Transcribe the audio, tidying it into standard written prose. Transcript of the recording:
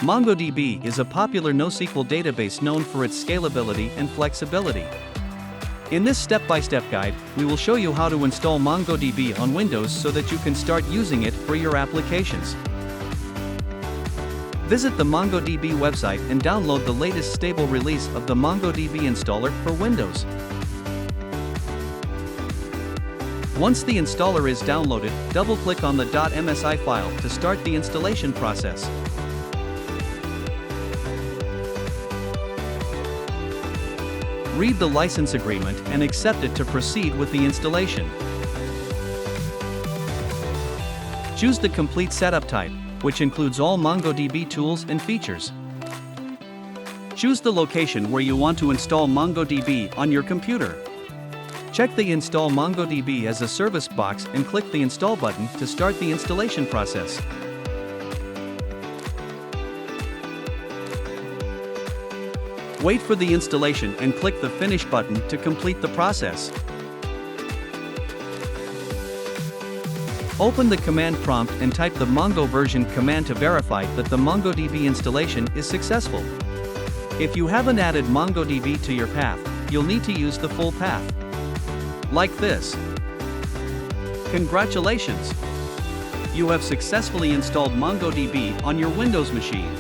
MongoDB is a popular NoSQL database known for its scalability and flexibility. In this step-by-step guide, we will show you how to install MongoDB on Windows so that you can start using it for your applications. Visit the MongoDB website and download the latest stable release of the MongoDB installer for Windows. Once the installer is downloaded, double-click on the .msi file to start the installation process. Read the license agreement and accept it to proceed with the installation. Choose the complete setup type, which includes all MongoDB tools and features. Choose the location where you want to install MongoDB on your computer. Check the Install MongoDB as a Service box and click the Install button to start the installation process. Wait for the installation and click the Finish button to complete the process. Open the command prompt and type the Mongo version command to verify that the MongoDB installation is successful. If you haven't added MongoDB to your path, you'll need to use the full path. Like this. Congratulations! You have successfully installed MongoDB on your Windows machine.